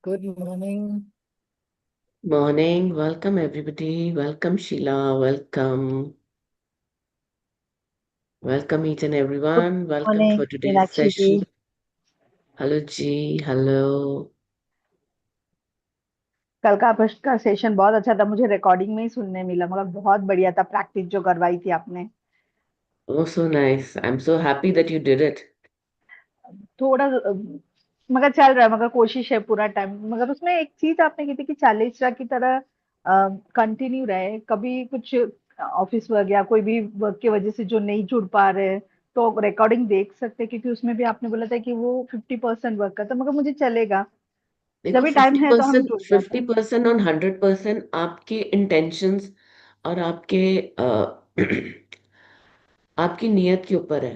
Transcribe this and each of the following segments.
Good morning. Morning. Welcome, everybody. Welcome, Sheila. Welcome. Welcome, each and Good everyone. Welcome morning, for today's Meenakshi session. ji. Hello, G. Hello. कल का आपका का session बहुत अच्छा था, मुझे रिकॉर्डिंग में ही सुनने मिला, मगर बहुत बढ़िया था प्रैक्टिस जो करवाई थी आपने। Oh, so nice. I'm so happy that you did it. थोड़ा मगर चल रहा है, मगर कोशिश है पूरा टाइम। मगर उसमें एक चीज आपने की थी कि चालीसरा की तरह कंटिन्यू रहे, कभी कुछ ऑफिस वर्क या कोई भी वर्क की वजह से जो नहीं जुड़ पा रहे तो रिकॉर्डिंग देख सकते हैं, क्योंकि उसमें भी आपने बोला था कि वो 50% वर्क करता, मगर मुझे चलेगा। जब देखो, भी टाइम फिफ्टी है तो हम परसेंट जुड़ जाते फिफ्टी हैं। परसेंट और 100% आपके इंटेंशंस और आपके आपकी नीयत के ऊपर है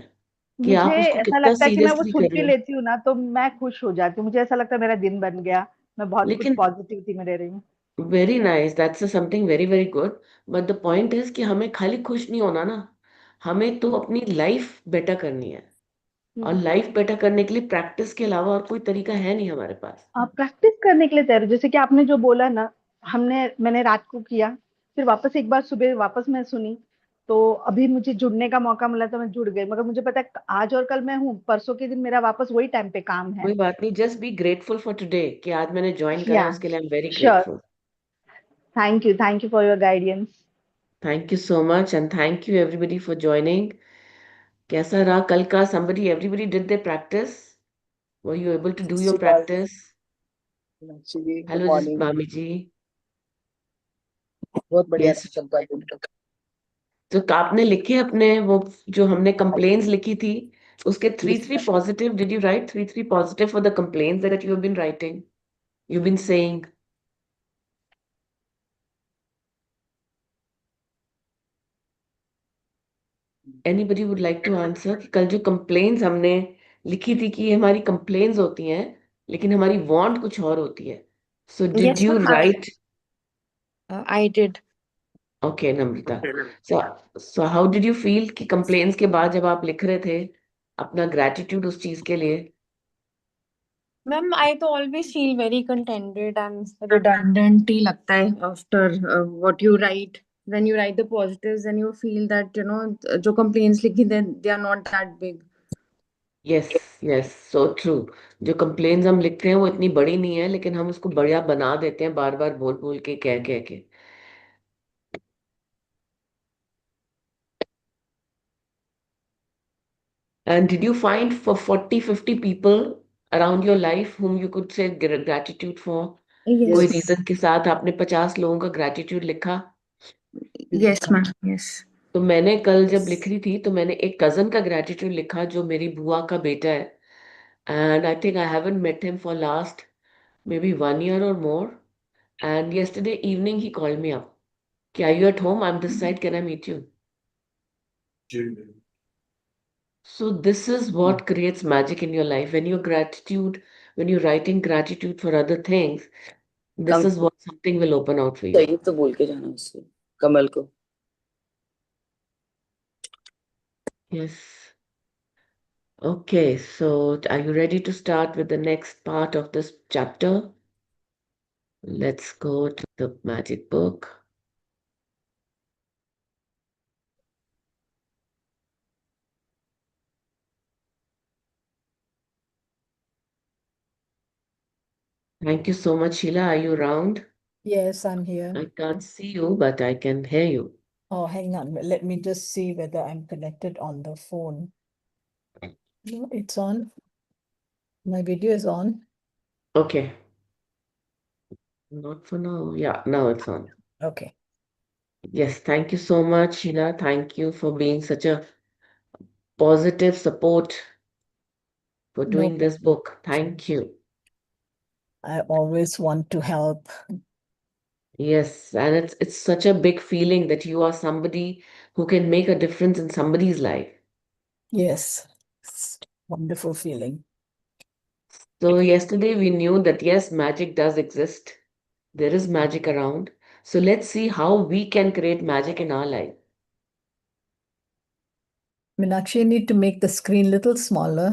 कि मुझे आप उसको ऐसा कितना लगता है कि मैं वो सीरियसली कर छुट्टी रहे हो। लेती हूँ ना तो मैं खुश हो जाती हूँ, मुझे ऐसा लगता है मेरा दिन बन गया, मैं बहुत कुछ लेकिन पॉजिटिविटी में रह रही हूँ। Very nice, that's something very very good. But the point is कि हमें खाली खुश नहीं होना ना, हमें तो अपनी लाइफ बेटर करनी है। और हम्म। लाइफ बेटर करने के लिए प्रैक्टिस के अलावा और कोई तरीका है नहीं हमारे पास। आप प्रैक्टिस करने के लिए तैयार हो, जैसे कि आपने जो बोला ना, मैंने रात को किया, फिर वापस एक बार सुबह वापस मैं सुनी, तो अभी मुझे जुड़ने का मौका मिला तो मैं जुड़ गई, मगर मुझे पता है आज और कल मैं हूँ, परसों के दिन मेरा वापस वही टाइम पे काम है। कोई बात नहीं, just be grateful for today कि आज मैंने ज्वाइन करा या है, उसके लिए I am very sure. Grateful. Thank you for your guidance. Thank you so much and thank you everybody for joining. कैसा रहा कल का? Somebody everybody did they practise? Were you able to do your Shiva, practice? Meenakshi ji, good hello जिस morning. मामी जी। बहुत बढ़िया yes. रहा सबका दिन। तो आपने लिखे अपने वो जो हमने कंप्लेन्स लिखी थी, उसके three Yes, three positive did you write? Three positive for the complaints that you have been writing, you been saying? Anybody would like to answer कि कल जो कंप्लेन्स हमने लिखी थी कि ये हमारी कंप्लेन्स होती हैं लेकिन हमारी वांट कुछ और होती है। So did Yes, you ma'am. Right? I did. Okay Namrata. So so how did you feel कि कंप्लेन्स के बाद जब आप लिख रहे थे अपना ग्रेटिट्यूड उस चीज के लिए? Ma'am, I तो always feel very contented and redundant ही लगता है after what you write. When you write the positives, then you feel that, जो complaints लिखी they are not that big. Yes, yes, so true. जो complains हम लिखते हैं वो इतनी बड़ी नहीं है लेकिन हम उसको बढ़िया बना देते हैं, बार बार बोल बोल के, कह कह के। And did you find for 40-50 people around your life whom you could say gratitude for? कोई Yes. yes, रीजन के साथ आपने 50 लोगों का ग्रेटिट्यूड लिखा? Yes, ma'am. Yes. तो मैंने कल जब लिख रही थी तो मैंने एक कजन का ग्रेटिट्यूड लिखा जो मेरी बुआ का बेटा है। And I think I haven't met him for last maybe 1 year or more. And yesterday evening he called me up. Are you at home? I'm this side. Can I meet you? So this is what creates magic in your life. When you're gratitude, when you're writing gratitude for other things, this come is what something will open out for you. चाहिए तो बोल के जाना उससे, कमल को। Yes. Okay, so are you ready to start with the next part of this chapter? Let's go to the magic book. Thank you so much, Sheila. Are you around? Yes, I'm here. I can't see you, but I can hear you. Oh, hang on. Let me just see whether I'm connected on the phone. No, it's on. My video is on. Okay. Not for now. Yeah, now it's on. Okay. Yes, thank you so much, Sheila. Thank you for being such a positive support for No doing this problem. book. Thank you. I always want to help. Yes, and it's such a big feeling that you are somebody who can make a difference in somebody's life. Yes. It's wonderful feeling. So yesterday we knew that yes, magic does exist. There is magic around. So let's see how we can create magic in our life. Meenakshi, you need to make the screen little smaller.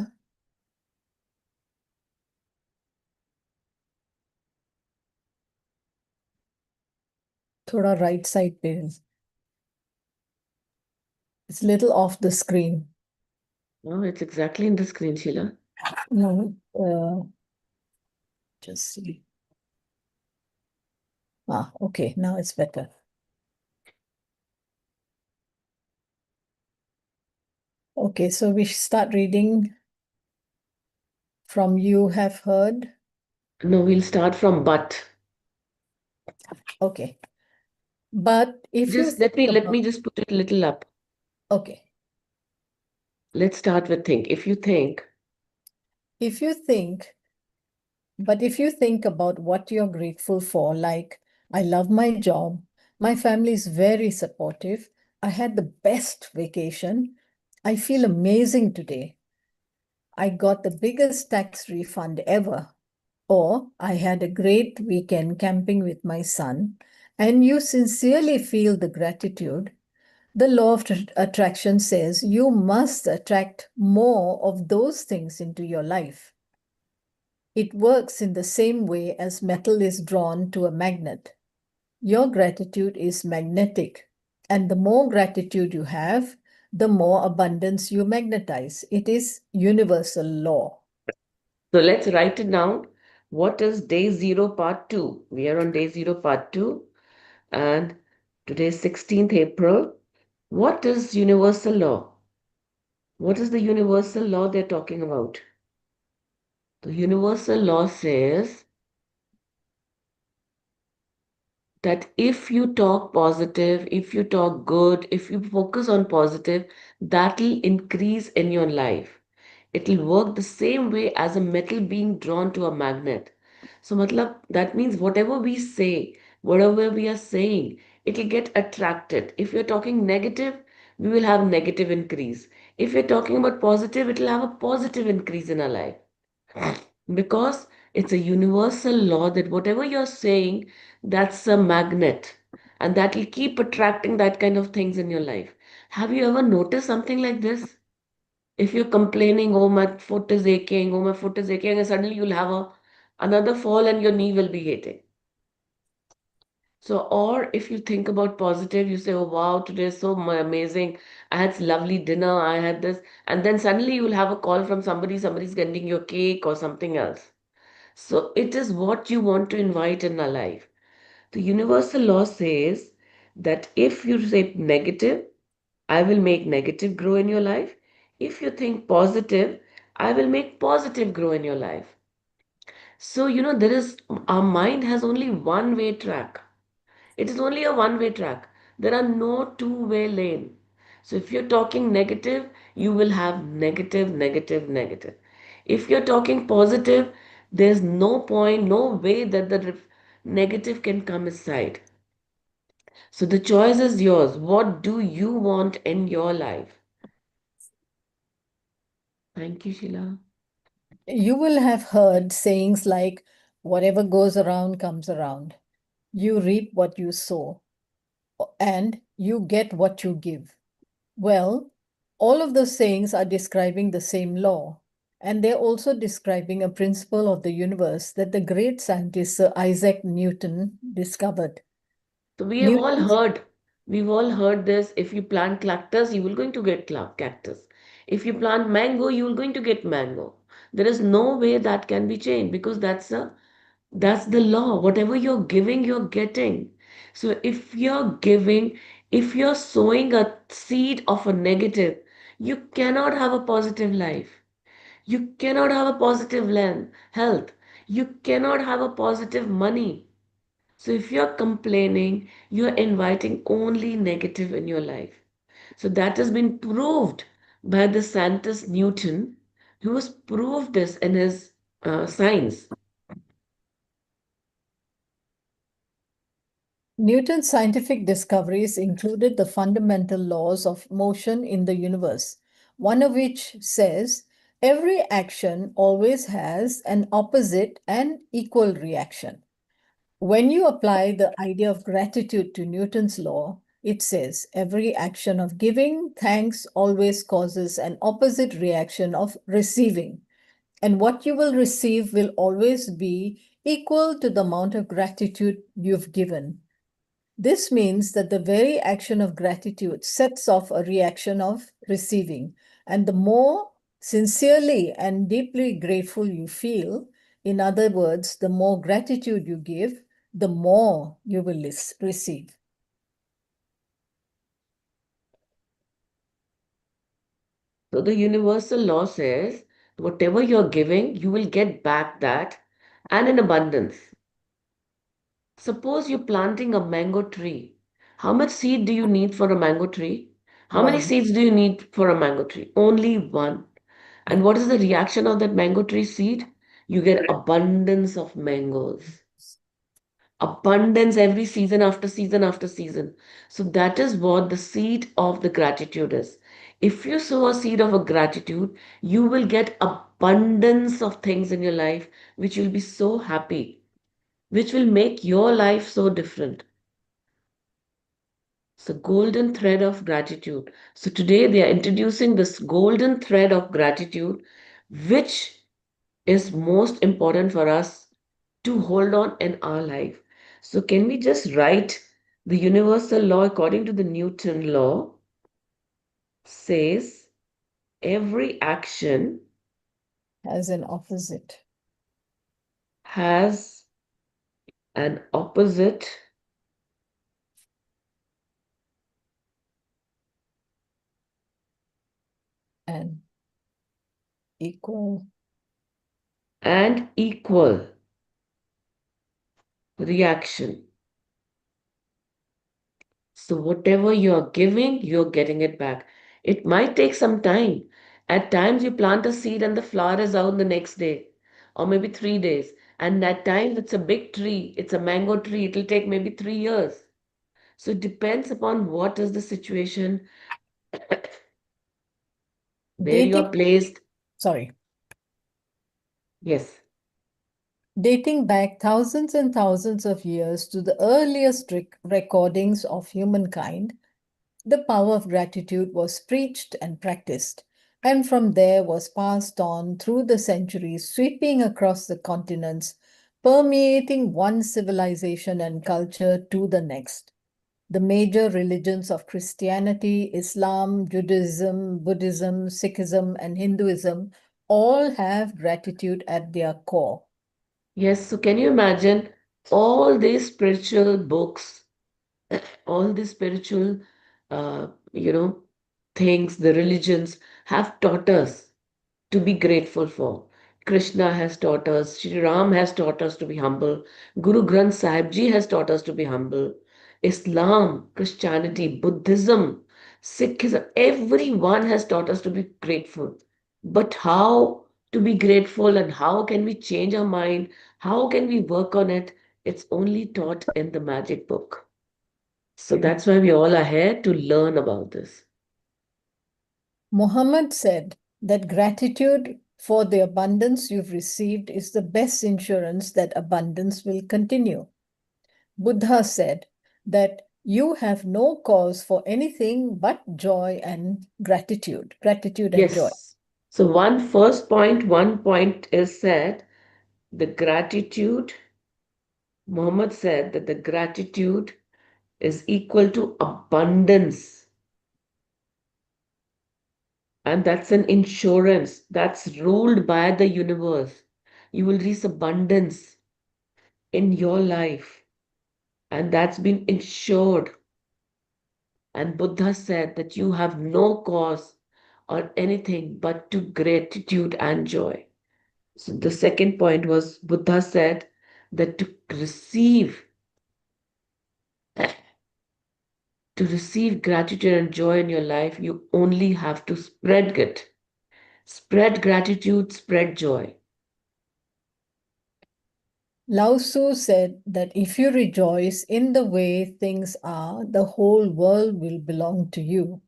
Thoda right side पे. It's little off the screen. Oh, it's exactly in the screen, Sheila. No, just see. Okay, now it's better. Okay, so we start reading from You Have Heard. No, we'll start from but. Okay. But if you Just let think me about, just put it a little up. okay, Let's start with think. If you think, if you think about what you're grateful for, like, I love my job, my family is very supportive, I had the best vacation, I feel amazing today, I got the biggest tax refund ever, or I had a great weekend camping with my son, and you sincerely feel the gratitude, the law of attraction says you must attract more of those things into your life. It works in the same way as metal is drawn to a magnet. Your gratitude is magnetic, and the more gratitude you have, the more abundance you magnetize. It is universal law. so let's write it down. What is day 0, part 2? We are on day 0, part 2. And today is 16th April. What is universal law? What is the universal law they're talking about? The universal law says that if you talk positive, if you talk good, if you focus on positive, that'll increase in your life. It'll work the same way as a metal being drawn to a magnet. So, matlab, that means whatever we say, whatever we are saying, it'll get attracted. If you're talking negative, we will have negative increase. If you're talking about positive, it'll have a positive increase in our life. Because it's a universal law that whatever you're saying, that's a magnet and that will keep attracting that kind of things in your life. Have you ever noticed something like this? If you're complaining, oh, my foot is aching, oh, my foot is aching, and suddenly you'll have another fall and your knee will be aching. So, or if you think about positive, you say, oh, wow, today is so amazing. I had lovely dinner, I had this, and then suddenly you will have a call from somebody's sending you a cake or something else. So it is what you want to invite in our life. The universal law says that if you say negative, I will make negative grow in your life. If you think positive, I will make positive grow in your life. So, our mind has only one way track. It is only a one way track. There are no two-way lane. So if you're talking negative, you will have negative, negative, negative. If you're talking positive, there's no point, no way that the negative can come aside. So the choice is yours. What do you want in your life? Thank you, Sheila. You will have heard sayings like, whatever goes around comes around. You reap what you sow, and you get what you give. Well, all of those sayings are describing the same law, and they're also describing a principle of the universe that the great scientist Sir Isaac Newton discovered. So Newton's we've all heard this. If you plant cactus, you will going to get cactus. If you plant mango, you will going to get mango. There is no way that can be changed because that's the law. Whatever you're giving, you're getting. So if you're giving, if you're sowing a seed of a negative, you cannot have a positive life. You cannot have a positive health. You cannot have a positive money. So if you're complaining, you're inviting only negative in your life. So that has been proved by the scientist Newton, who has proved this in his science. Newton's scientific discoveries included the fundamental laws of motion in the universe, one of which says every action always has an opposite and equal reaction. When you apply the idea of gratitude to Newton's law, it says every action of giving thanks always causes an opposite reaction of receiving. And what you will receive will always be equal to the amount of gratitude you've given. This means that the very action of gratitude sets off a reaction of receiving. And the more sincerely and deeply grateful you feel, in other words, the more gratitude you give, the more you will receive. So the universal law says, whatever you're giving, you will get back that and in abundance. Suppose you're planting a mango tree. How much seed do you need for a mango tree? How many One. seeds do you need for a mango tree? Only one. And Yeah. what is the reaction of that mango tree seed? You get abundance of mangoes. Abundance every season after season after season. So that is what the seed of the gratitude is. If you sow a seed of a gratitude, you will get abundance of things in your life which you'll be so happy, which will make your life so different. It's a golden thread of gratitude. So today they are introducing this golden thread of gratitude, which is most important for us to hold on in our life. So can we just write the universal law according to the Newton law says every action As an opposite. has an opposite And equal. and equal reaction. So whatever you're giving, you're getting it back. It might take some time. At times you plant a seed and the flower is out the next day, or maybe 3 days. And at times it's a big tree, it's a mango tree, it'll take maybe 3 years. So it depends upon what is the situation, where you Dating, are placed. sorry. Yes. Dating back thousands and thousands of years to the earliest recordings of humankind, the power of gratitude was preached and practiced, and from there was passed on through the centuries, sweeping across the continents, permeating one civilization and culture to the next. The major religions of Christianity, Islam, Judaism, Buddhism, Sikhism, and Hinduism all have gratitude at their core. Yes. So can you imagine all these spiritual books, all these spiritual, uh, you know, things, the religions have taught us to be grateful for. Krishna has taught us, Shri Ram has taught us to be humble, Guru Granth Sahib Ji has taught us to be humble, Islam, Christianity, Buddhism, Sikhism, everyone has taught us to be grateful. But how to be grateful and how can we change our mind? How can we work on it? It's only taught in the magic book. So that's why we all are here to learn about this. Muhammad said that gratitude for the abundance you've received is the best insurance that abundance will continue. Buddha said that you have no cause for anything but joy and gratitude. Gratitude and joy. Yes. So one point is said, the gratitude, Muhammad said that the gratitude is equal to abundance. And that's an insurance that's ruled by the universe. You will reach abundance in your life. And that's been insured. And Buddha said that you have no cause or anything but to gratitude and joy. So the second point was Buddha said that to receive gratitude and joy in your life, you only have to spread it. Spread gratitude, spread joy. Lao Tzu said that if you rejoice in the way things are, the whole world will belong to you.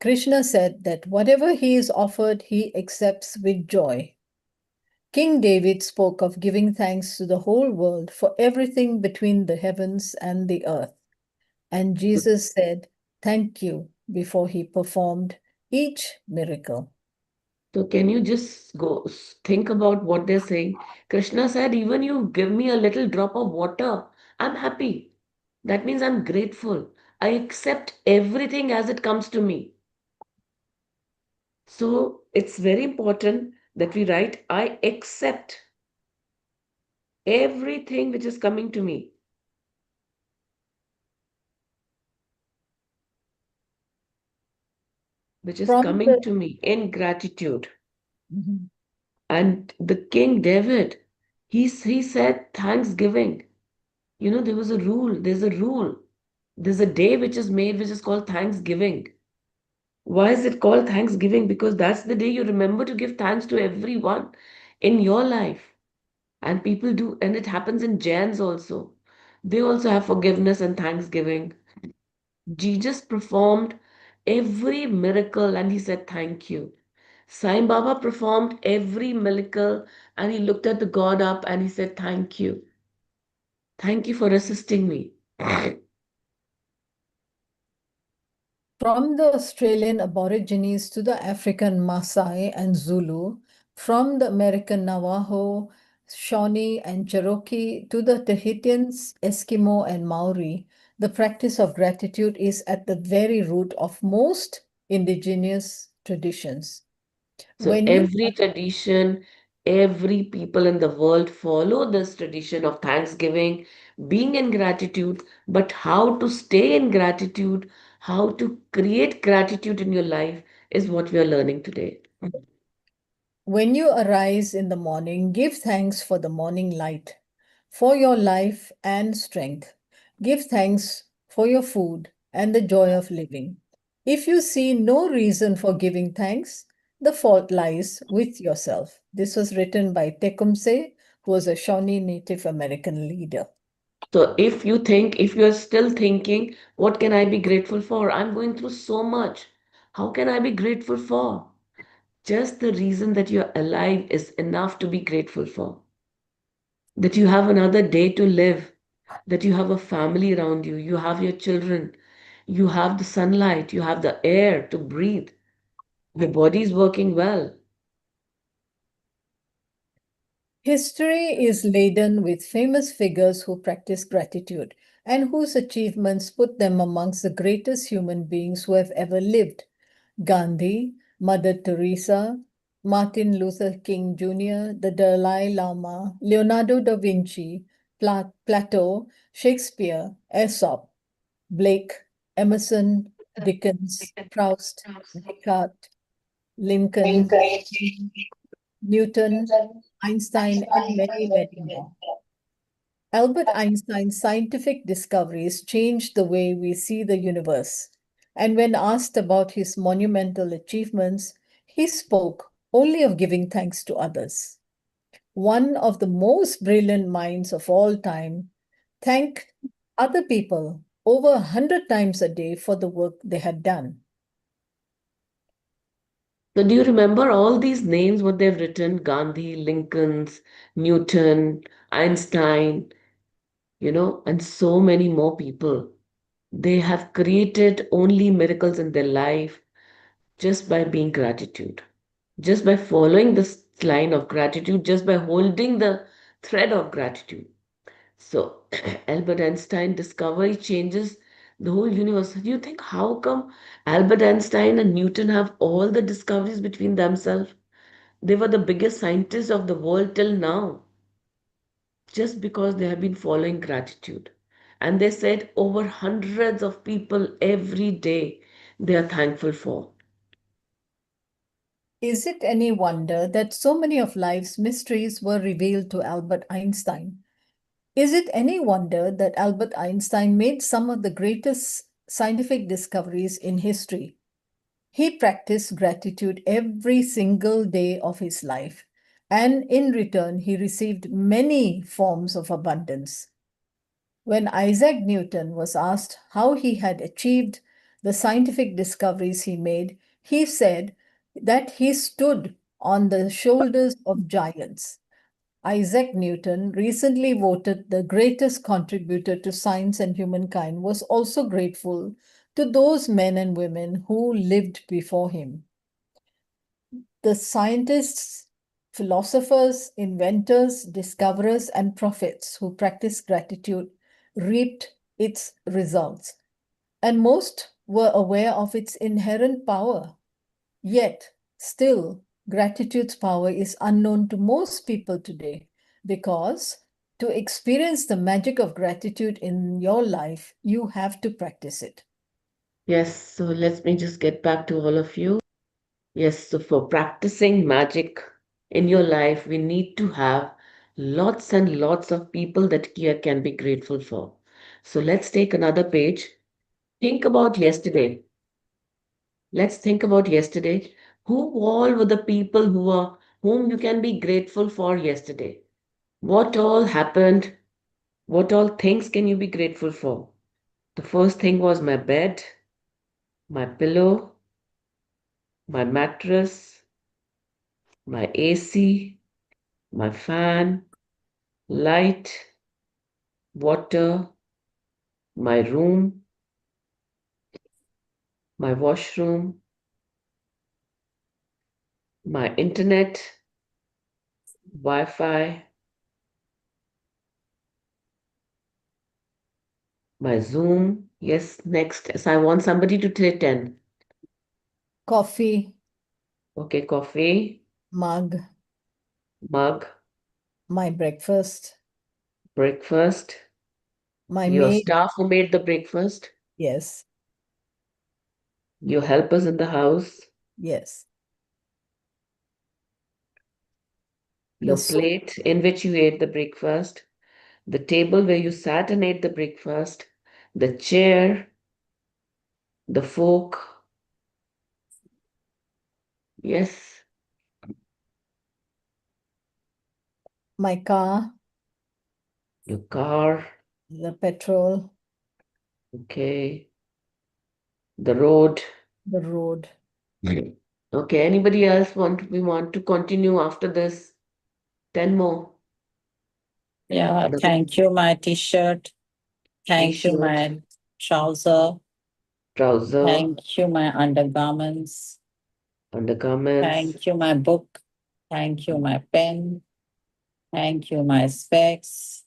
Krishna said that whatever he is offered, he accepts with joy. King David spoke of giving thanks to the whole world for everything between the heavens and the earth. And Jesus said, "Thank you," before he performed each miracle. So can you just think about what they're saying? Krishna said, even you give me a little drop of water, I'm happy. That means I'm grateful. I accept everything as it comes to me. So it's very important that we write, I accept everything which is coming to me. Which is From coming the to me in gratitude. Mhm. And the King David, he said thanksgiving. You know, there's a rule. There's a day which is made which is called Thanksgiving. Why is it called Thanksgiving? Because that's the day you remember to give thanks to everyone in your life. And people do, and it happens in Jains also. They also have forgiveness and thanksgiving. Jesus performed every miracle and he said, Thank you. Sai Baba performed every miracle and he looked at the God up and he said, Thank you. Thank you for assisting me. From the Australian Aborigines to the African Maasai and Zulu, from the American Navajo, Shawnee, and Cherokee to the Tahitians, Eskimo, and Maori, the practice of gratitude is at the very root of most indigenous traditions. So When you every tradition, every people in the world follow this tradition of thanksgiving, being in gratitude, but how to stay in gratitude, how to create gratitude in your life is what we are learning today. When you arise in the morning, give thanks for the morning light, for your life and strength. Give thanks for your food and the joy of living. If you see no reason for giving thanks, the fault lies with yourself. This was written by Tecumseh, who was a Shawnee Native American leader. So if you're still thinking, what can I be grateful for? I'm going through so much. How can I be grateful for? Just the reason that you're alive is enough to be grateful for. That you have another day to live, that you have a family around you, you have your children, you have the sunlight, you have the air to breathe, your body is working well. History is laden with famous figures who practice gratitude and whose achievements put them amongst the greatest human beings who have ever lived. Gandhi, Mother Teresa, Martin Luther King Jr., the Dalai Lama, Leonardo da Vinci, Plato, Shakespeare, Aesop, Blake, Emerson, Dickens, Proust, Descartes, Lincoln, Newton, Einstein, and many, many more. Albert Einstein's scientific discoveries changed the way we see the universe. And when asked about his monumental achievements, he spoke only of giving thanks to others. One of the most brilliant minds of all time thanked other people over 100 times a day for the work they had done. So do you remember all these names, what they've written? Gandhi, Lincoln's, Newton, Einstein, and so many more people. They have created only miracles in their life just by being gratitude, just by following this line of gratitude, just by holding the thread of gratitude. So Albert Einstein discovery changes the whole universe. Do you think how come Albert Einstein and Newton have all the discoveries between themselves? They were the biggest scientists of the world till now, just because they have been following gratitude. And they said over hundreds of people every day they are thankful for. Is it any wonder that so many of life's mysteries were revealed to Albert Einstein? Is it any wonder that Albert Einstein made some of the greatest scientific discoveries in history? He practiced gratitude every single day of his life, and in return, he received many forms of abundance. When Isaac Newton was asked how he had achieved the scientific discoveries he made, he said that he stood on the shoulders of giants. Isaac Newton, recently voted the greatest contributor to science and humankind, was also grateful to those men and women who lived before him. The scientists, philosophers, inventors, discoverers, and prophets who practiced gratitude reaped its results, and most were aware of its inherent power. Yet, still, gratitude's power is unknown to most people today because to experience the magic of gratitude in your life, you have to practice it. Yes, so let me just get back to all of you. Yes, so for practicing magic in your life, we need to have lots and lots of people that can be grateful for. So let's take another page. Think about yesterday. Let's think about yesterday. Who all were the people whom you can be grateful for yesterday? What all happened? What all things can you be grateful for? The first thing was my bed, my pillow, my mattress, my AC, my fan, light, water, my room, my washroom, my internet, Wi-Fi, my Zoom. Yes, next. So I want somebody to say 10. Coffee, Okay, coffee, mug, mug, my breakfast, breakfast, my your maid, staff who made the breakfast, yes, your helpers in the house, yes, the your soup, plate in which you ate the breakfast, the table where you sat and ate the breakfast, the chair, the fork. Yes, my car, your car. the petrol, Okay, the road. the road. Okay, anybody else we want to continue after this? 10 more. Yeah, The thank you, my t-shirt. Thank you, t-shirt, my trouser. trouser, Thank you, my undergarments. undergarments. Thank you, my book. Thank you, my pen. Thank you, my specs.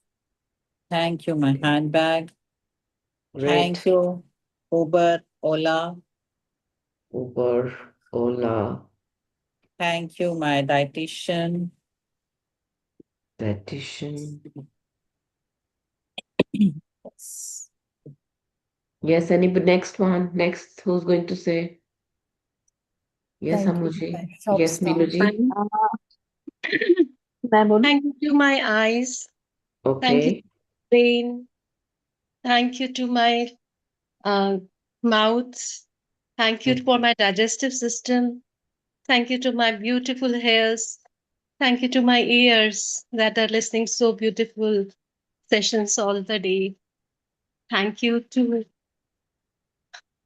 Thank you, my handbag. Thank Great. you, Uber, Ola. Uber, Ola, Thank you, my dietitian. dietitian. Yes. Yes, anybody next one? Next, who's going to say? Yes, Thank you, Amuji. my shop Yes, staff. Meenuji. मैं बोलूं Thank you to my eyes. Thank you to Okay. my brain. Thank you to my uh, mouth. Thank you for my digestive system. Thank you to my beautiful hairs. Thank you to my ears that are listening so beautiful sessions all the day. Thank you to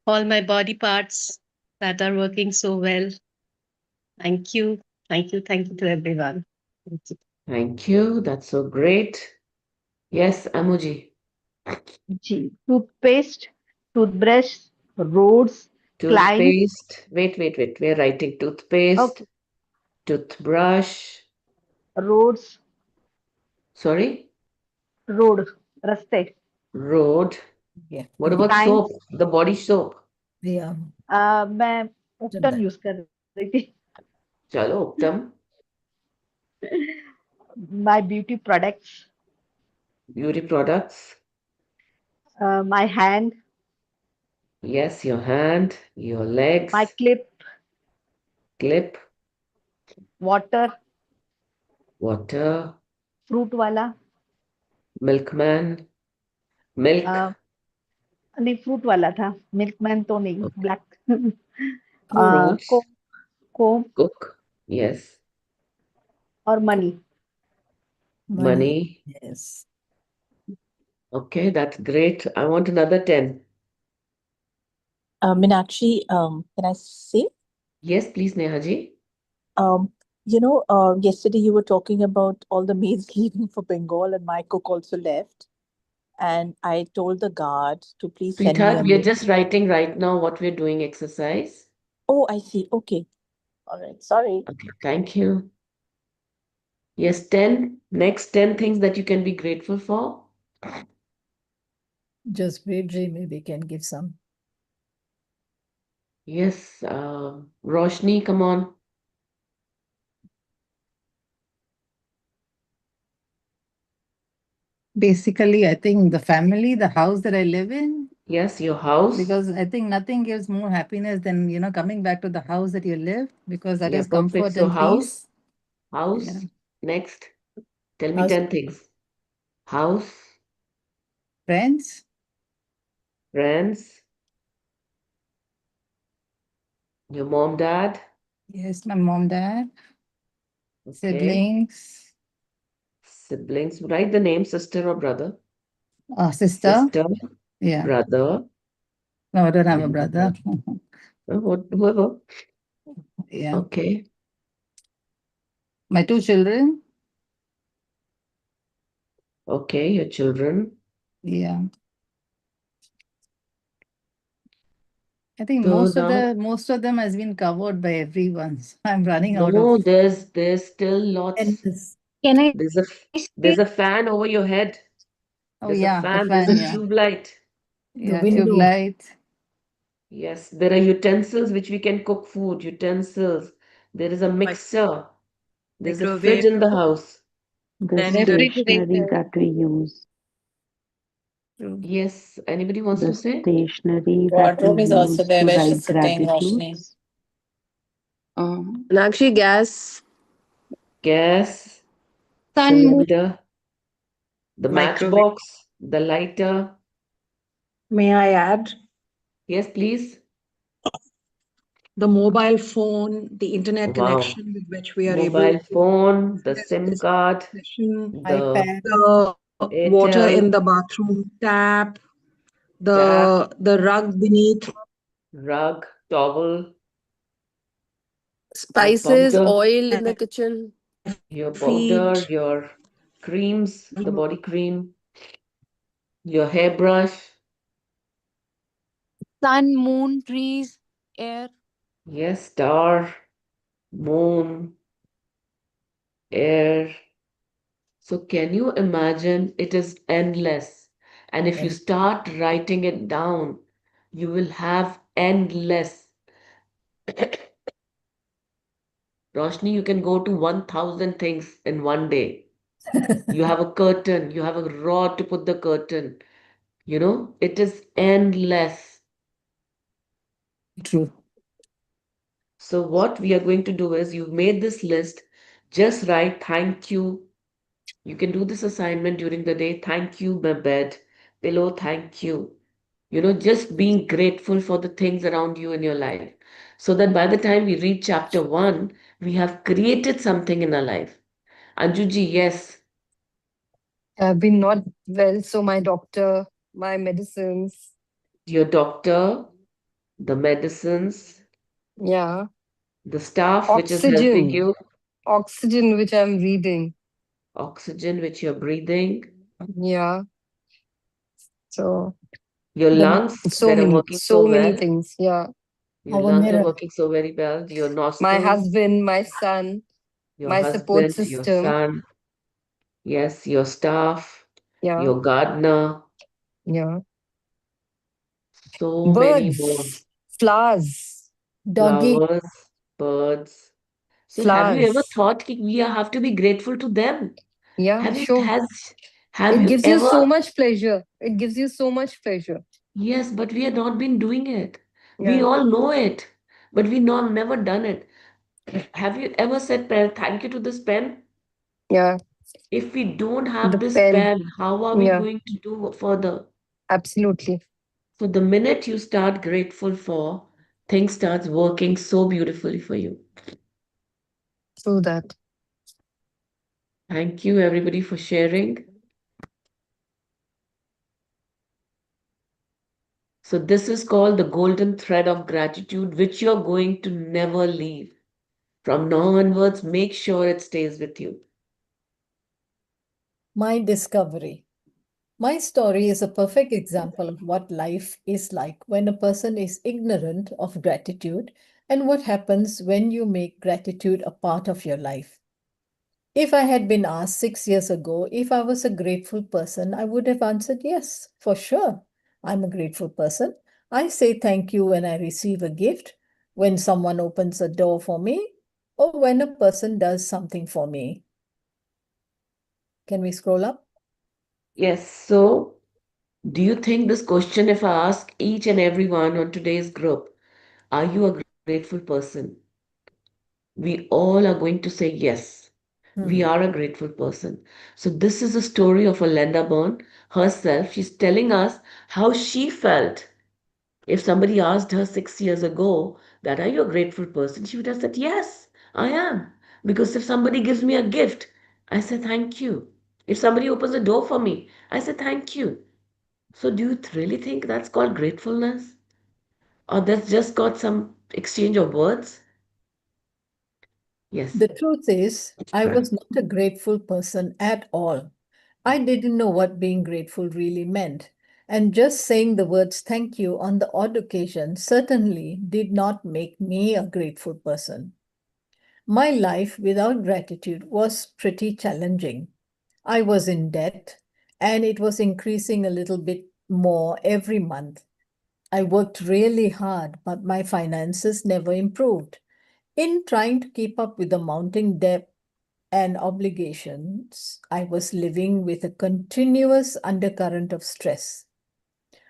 all my body parts that are working so well. Thank you. Thank you. Thank you to everyone. Thank you. Thank you. That's so great. Yes, Amuji. जी toothpaste toothbrush roads climb Toothpaste. Wait. We're writing toothpaste, okay toothbrush. Roads Sorry, road रास्ते road. Yeah, What about climb soap? The body soap. yeah. मैं उपटन That. Use कर रही थी Chalo, Uttam. My beauty products Beauty products. My hand Yes, your hand, your my legs, clip clip, water water, fruit वाला milkman, milk. नहीं fruit वाला था milkman तो नहीं Okay. ब्लैक Fruits, कोम cook. Yes. और money Money. Yes. Okay, that's great. I want another 10. Meenakshi, can I say? Yes, please, Nehaji. Um, yesterday you were talking about all the maids leaving for Bengal, and my cook also left. And I told the guard to please send me Sweetheart, a we are mail. just writing right now what we're doing exercise. Oh, I see. Okay. All right. Sorry. Okay, thank you. Yes, 10. Next 10 things that you can be grateful for. Just briefly, maybe can give some. Yes, Roshni, come on. Basically, I think the family, the house that I live in, Yes, your house. because I think nothing gives more happiness than, coming back to the house that you live, because that Yeah, is perfect. comfort So and house, peace. house. Yeah. Next, tell me House. 10 things. House, Friends, friends, your mom, dad. yes, my mom, dad, Okay. siblings, Siblings. Write the name, sister or brother. sister. Sister, Yeah. brother, No, I don't have a brother. whoever. Yeah. Okay. My 2 children. Okay, your children. Yeah. I think So most now, of them has been covered by everyone. So I'm running out no, of. there's still lots. And this, Can I There's a fan over your head. Oh There's a yeah, the fan, there's fan, a yeah. tube light. Yeah, tube window. light. Yes, there are utensils which we can cook food, utensils. There is a mixer. There's a fridge Microwave, in the house. The blender. stationery that we use, True. Yes, anybody wants the to say? stationery that we Wardrobe is also use there to where she's write sitting, Roshni. gratitudes. And actually, gas, Gas, sun, moon, cylinder, the Microwave. matchbox, the lighter. May I add? Yes, please. The mobile phone, the internet Wow. connection with which we are Mobile able to phone, the access SIM this card, session, the iPad. the water Airtel in the bathroom tap, tap, the rug beneath, rug, towel, spices, powder, oil in the kitchen, your powder, feet, your creams, the body cream, your hairbrush. sun, moon, trees, air. Yes, star, moon, air. So can you imagine? It is endless. And if you And start writing it down, you will have endless. Roshni, you can go to 1,000 things in one day. You have a curtain, you have a rod to put the curtain. It is endless. True. So what we are going to do is you've made this list, just write thank you. You can do this assignment during the day. Thank you, my bed, pillow, thank you. Just being grateful for the things around you in your life. So that by the time we read chapter 1, we have created something in our life. Anjuji, yes, I've been not well, so my doctor, my medicines. your doctor, the medicines, Yeah. the staff which is helping Oxygen. you, Oxygen, which I'm reading. oxygen which you're breathing, Yeah. So your the lungs that are working so so many well. things. Yeah. Your our lungs are mirror. working so very well. Your My nostrils, husband, my son, your my support husband, your system. son, yes, your staff, Yeah. your gardener, Yeah. so many more Birds, flowers, Doggy. flowers, birds. So have you ever flowers. thought that we have to be grateful to them? Yeah, Have you sure. have It you gives you so ever? much pleasure. It gives you so much pleasure. Yes, but we have not been doing it. We Yeah. all know it, but we not never done it. Have you ever said thank you to this pen? Yeah. If we don't have The this pen. pen, how are we Yeah. going to do further? Absolutely. So the minute you start grateful for, things starts working so beautifully for you. True that. Thank you everybody for sharing. So this is called the golden thread of gratitude, which you're going to never leave. From now onwards, make sure it stays with you. My discovery. My story is a perfect example of what life is like when a person is ignorant of gratitude and what happens when you make gratitude a part of your life. If I had been asked 6 years ago if I was a grateful person, I would have answered yes, for sure. I'm a grateful person. I say thank you when I receive a gift, when someone opens a door for me, or when a person does something for me. Can we scroll up? Yes. So, do you think this question, if I ask each and everyone on today's group, are you a grateful person? We all are going to say yes. We Hmm. are a grateful person. So, this is a story of a Linda Byrne herself. She's telling us how she felt. If somebody asked her 6 years ago that are you a grateful person, she would have said, yes, I am. Because if somebody gives me a gift, I say thank you. If somebody opens a door for me, I say thank you. So do you really think that's called gratefulness? Or that's just got some exchange of words? Yes. The truth is, I was not a grateful person at all. I didn't know what being grateful really meant. And just saying the words thank you on the odd occasion certainly did not make me a grateful person. My life without gratitude was pretty challenging. I was in debt, and it was increasing a little bit more every month. I worked really hard, but my finances never improved. In trying to keep up with the mounting debt and obligations, I was living with a continuous undercurrent of stress.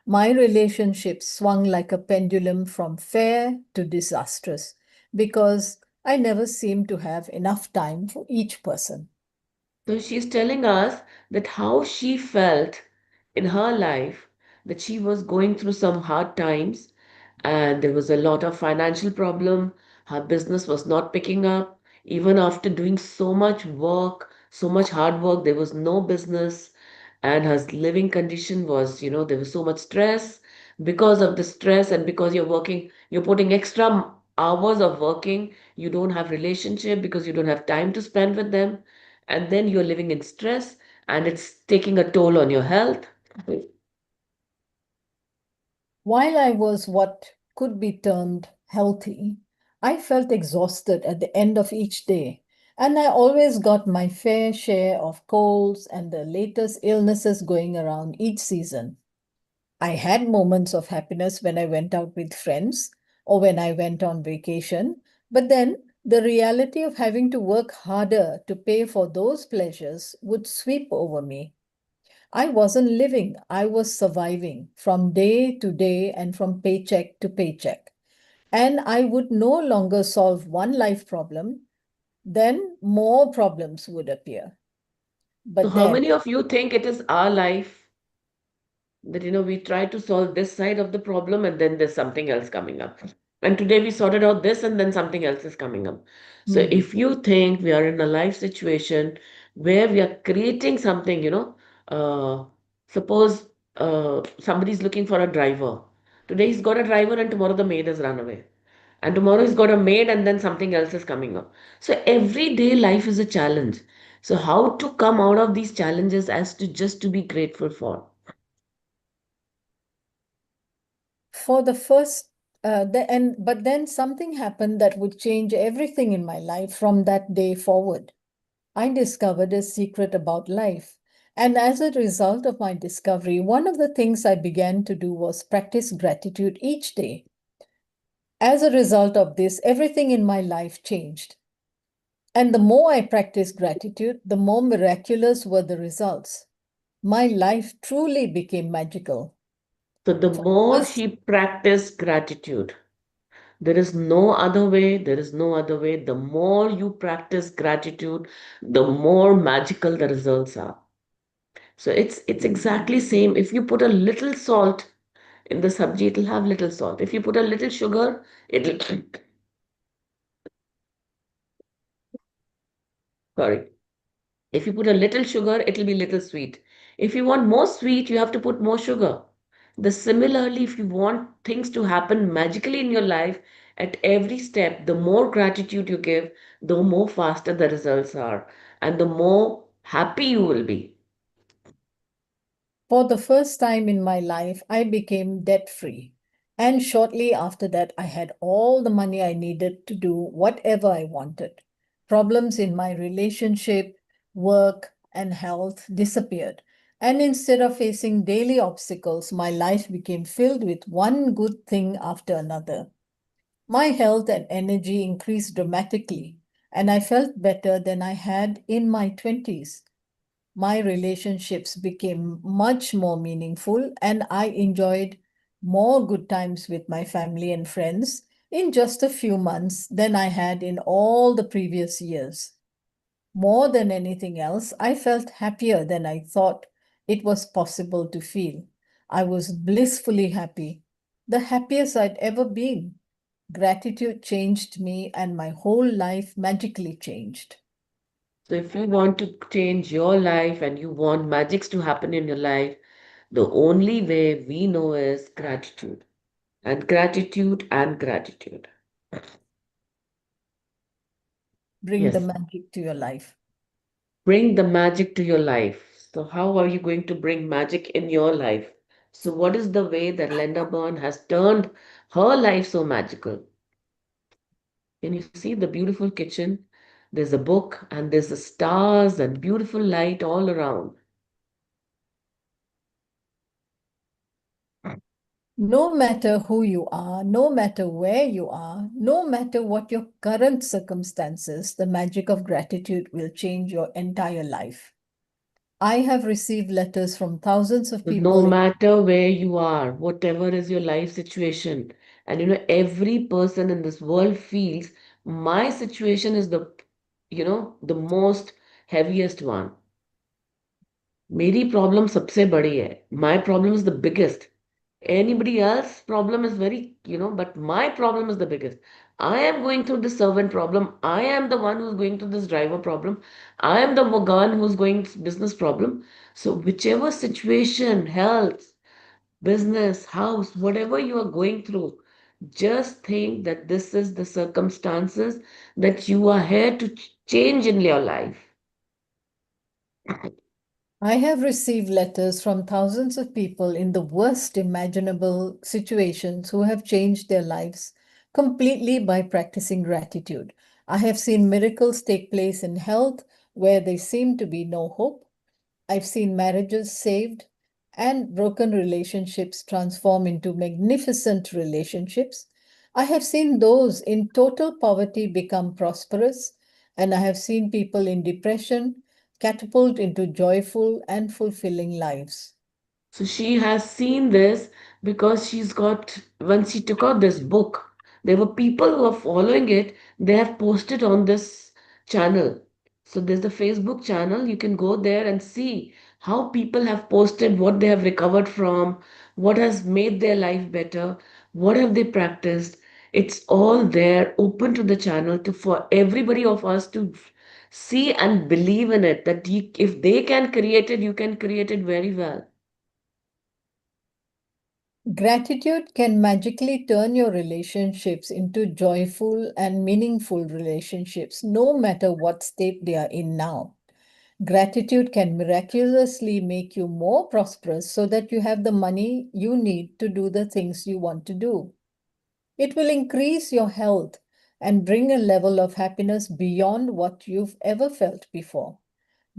My relationships swung like a pendulum from fair to disastrous because I never seemed to have enough time for each person. So she's telling us that how she felt in her life, that she was going through some hard times and there was a lot of financial problem. Her business was not picking up. Even after doing so much work, so much hard work, there was no business. And her living condition was, there was so much stress. Because of the stress and because you're working, you're putting extra hours of working, you don't have relationship because you don't have time to spend with them. And then you're living in stress and it's taking a toll on your health. While I was what could be termed healthy, I felt exhausted at the end of each day, and I always got my fair share of colds and the latest illnesses going around each season. I had moments of happiness when I went out with friends or when I went on vacation, but then the reality of having to work harder to pay for those pleasures would sweep over me. I wasn't living, I was surviving from day to day and from paycheck to paycheck. And I would no longer solve one life problem, then more problems would appear. So But how then, many of you think it is our life that we try to solve this side of the problem and then there's something else coming up, and today we sorted out this and then something else is coming up. So hmm, if you think we are in a life situation where we are creating something, suppose somebody's looking for a driver. Today he's got a driver and tomorrow the maid has run away, and tomorrow he's got a maid and then something else is coming up. So everyday life is a challenge. So how to come out of these challenges as to just to be grateful for? for the first, but then something happened that would change everything in my life from that day forward. I discovered a secret about life. And as a result of my discovery, one of the things I began to do was practice gratitude each day. As a result of this, everything in my life changed. And the more I practiced gratitude, the more miraculous were the results. My life truly became magical. So the For the more first she practiced gratitude, there is no other way, there is no other way. The more you practice gratitude, the more magical the results are. So it's exactly same. If you put a little salt in the sabji, it'll have little salt. If you put a little sugar, it'll sorry. If you put a little sugar, it'll be little sweet. If you want more sweet, you have to put more sugar. Similarly, if you want things to happen magically in your life, at every step, the more gratitude you give, the more faster the results are, and the more happy you will be. For the first time in my life, I became debt free. And shortly after that, I had all the money I needed to do whatever I wanted. Problems in my relationship, work, and health disappeared. And instead of facing daily obstacles, my life became filled with one good thing after another. My health and energy increased dramatically, and I felt better than I had in my 20s. My relationships became much more meaningful, and I enjoyed more good times with my family and friends in just a few months than I had in all the previous years. More than anything else, I felt happier than I thought it was possible to feel. I was blissfully happy, the happiest I'd ever been. Gratitude changed me, and my whole life magically changed. So if you want to change your life and you want magics to happen in your life, the only way we know is gratitude. And gratitude and gratitude. Bring the Yes. magic to your life. Bring the magic to your life. So how are you going to bring magic in your life? So what is the way that Linda Byrne has turned her life so magical? Can you see the beautiful kitchen? There's a book and there's the stars and beautiful light all around. No matter who you are, no matter where you are, no matter what your current circumstances, the magic of gratitude will change your entire life. I have received letters from thousands of No people. matter where you are, whatever is your life situation, and every person in this world feels my situation is the most heaviest one. मेरी problem सबसे बड़ी है. My problem is the biggest. Anybody else problem is very, but my problem is the biggest. I am going through the servant problem. I am the one who's going through this driver problem. I am the one who's going business problem. So whichever situation, health, business, house, whatever you are going through, just think that this is the circumstances that you are here to change in your life. I have received letters from thousands of people in the worst imaginable situations who have changed their lives completely by practicing gratitude. I have seen miracles take place in health where there seemed to be no hope. I've seen marriages saved and broken relationships transform into magnificent relationships. I have seen those in total poverty become prosperous, and I have seen people in depression catapult into joyful and fulfilling lives. So she has seen this because when she took out this book, there were people who are following it. They have posted on this channel. So there's a Facebook channel. You can go there and see how people have posted what they have recovered from, what has made their life better, what have they practiced. It's all there, open to the channel for everybody of us to see and believe in it. That if they can create it, you can create it very well. Gratitude can magically turn your relationships into joyful and meaningful relationships, no matter what state they are in now. Gratitude can miraculously make you more prosperous so that you have the money you need to do the things you want to do. It will increase your health and bring a level of happiness beyond what you've ever felt before.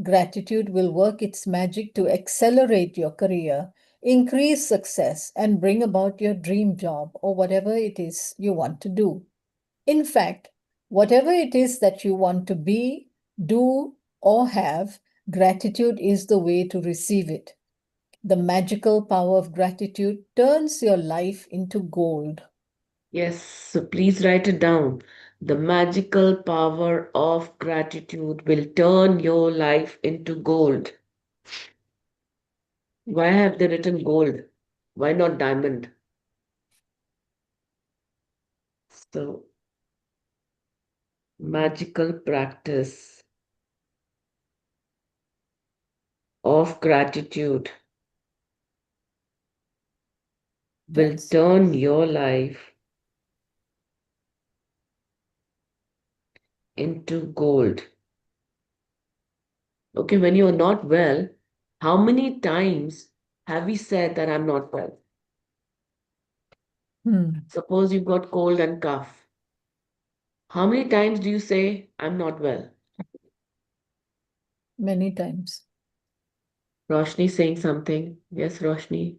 Gratitude will work its magic to accelerate your career, increase success, and bring about your dream job or whatever it is you want to do. In fact, whatever it is that you want to be, do, or have, gratitude is the way to receive it. The magical power of gratitude turns your life into gold. Yes, so please write it down. The magical power of gratitude will turn your life into gold. Why have they written gold? Why not diamond? So, magical practice of gratitude will Yes. turn your life into gold. Okay, when you're not well, how many times have we said that I'm not well? Suppose you've got cold and cough. How many times do you say, I'm not well? Many times. Roshni saying something. Yes, Roshni.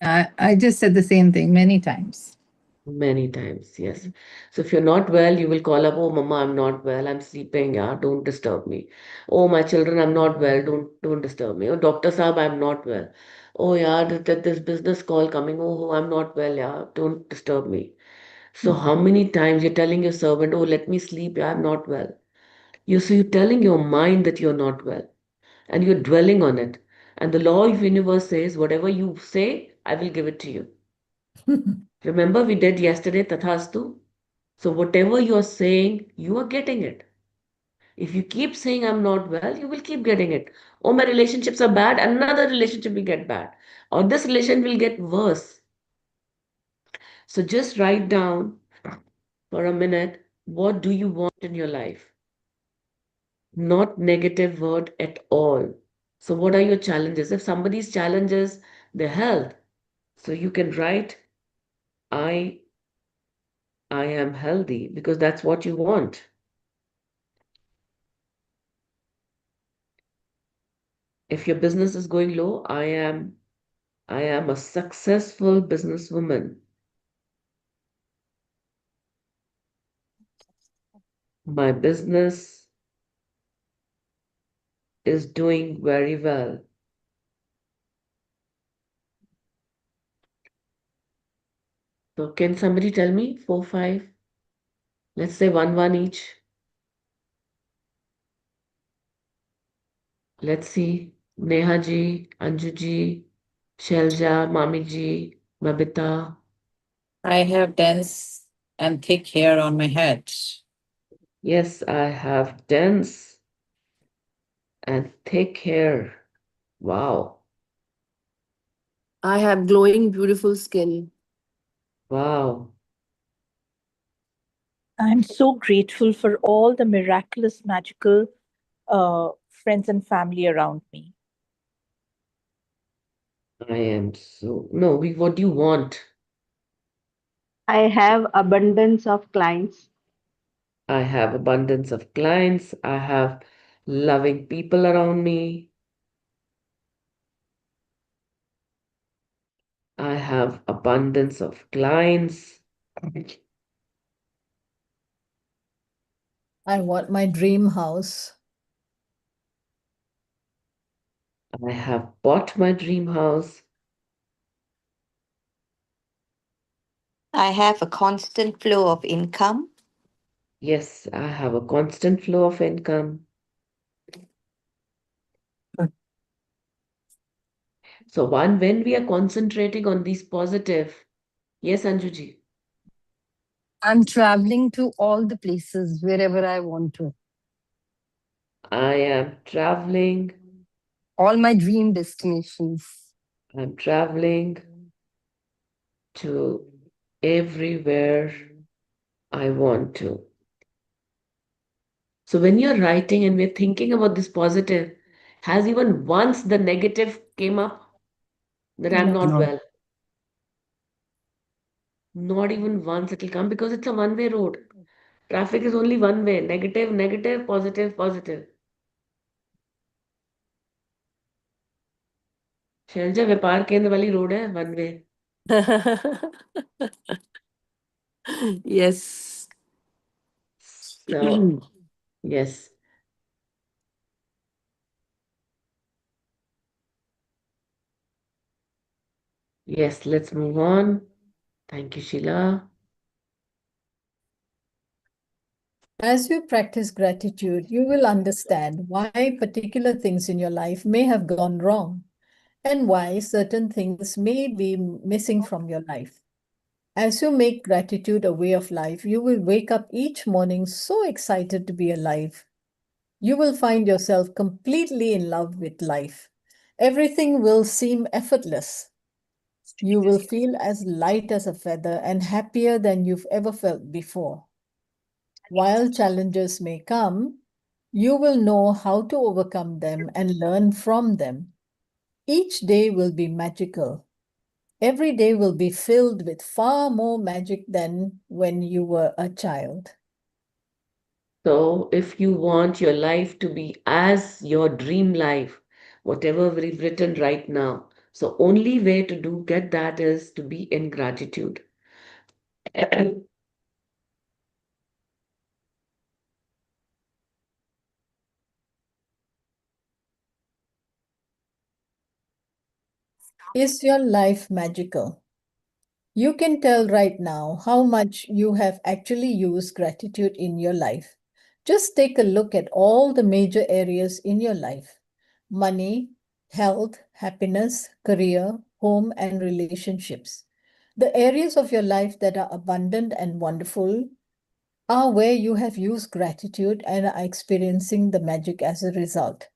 I just said the same thing many times. Many times, yes. So if you're not well, you will call up, oh, Mama, I'm not well. I'm sleeping. Yeah, don't disturb me. Oh, my children, I'm not well. Don't disturb me. Oh, Doctor Saab, I'm not well. Oh, yeah, this business call coming. Oh, I'm not well. Yeah, don't disturb me. So how many times you're telling your servant, oh, let me sleep. Yeah, I'm not well. You're telling your mind that you're not well, and you're dwelling on it. And the law of universe says, whatever you say, I will give it to you. Remember, we did yesterday, Tathastu? So, whatever you're saying, you are getting it. If you keep saying, I'm not well, you will keep getting it. Oh, my relationships are bad, another relationship will get bad. Or this relation will get worse. So, just write down for a minute, what do you want in your life? Not negative word at all. So, what are your challenges? If somebody's challenges their health, so you can write, I I am healthy because that's what you want. If your business is going low, I am a successful businesswoman. My business is doing very well. So can somebody tell me 4, 5? Let's say 1, 1 each. Let's see. Neha ji, Anju ji, Shelja, Mami ji, Babita. I have dense and thick hair on my head. Yes, I have dense and thick hair. Wow. I have glowing, beautiful skin. Wow. I'm so grateful for all the miraculous, magical friends and family around me. I am so. No, what do you want? I have abundance of clients. I have abundance of clients. I have loving people around me. I have abundance of clients. I want my dream house. I have bought my dream house. I have a constant flow of income. Yes, I have a constant flow of income. So when we are concentrating on these positive, yes, Anjuji, I'm traveling to all the places wherever I want to. I am traveling. All my dream destinations. I'm traveling to everywhere I want to. So when you're writing and we're thinking about this positive, has even once the negative came up that I'm not No. well? Not even once it'll come because it's a one-way road. Traffic is only one way. Negative, negative, positive, positive. Selja व्यापार केंद्र वाली road है one way. Yes. So yes. Yes, let's move on. Thank you, Sheila. As you practice gratitude, you will understand why particular things in your life may have gone wrong and why certain things may be missing from your life. As you make gratitude a way of life, you will wake up each morning so excited to be alive. You will find yourself completely in love with life. Everything will seem effortless. You will feel as light as a feather and happier than you've ever felt before. While challenges may come, you will know how to overcome them and learn from them. Each day will be magical. Every day will be filled with far more magic than when you were a child. So if you want your life to be as your dream life, whatever we've written right now. So only way to do get that is to be in gratitude. Is your life magical? You can tell right now how much you have actually used gratitude in your life. Just take a look at all the major areas in your life: money, health, happiness, career, home, and relationships. The areas of your life that are abundant and wonderful are where you have used gratitude and are experiencing the magic as a result.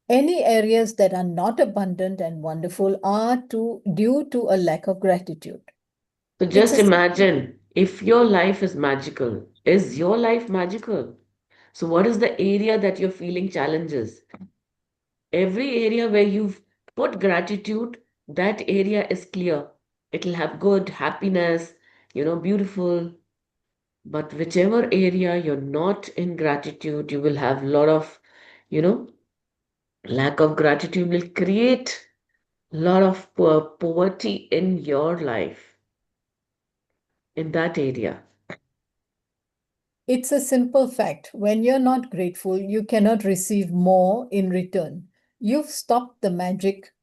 Any areas that are not abundant and wonderful are due to a lack of gratitude. So It's just a imagine if your life is magical, is your life magical? So what is the area that you're feeling challenges? Every area where you've put gratitude, that area is clear. It'll have good, happiness, beautiful. But whichever area you're not in gratitude, you will have a lot of, you know, lack of gratitude will create a lot of poverty in your life in that area. It's a simple fact. When you're not grateful, you cannot receive more in return. You've stopped the magic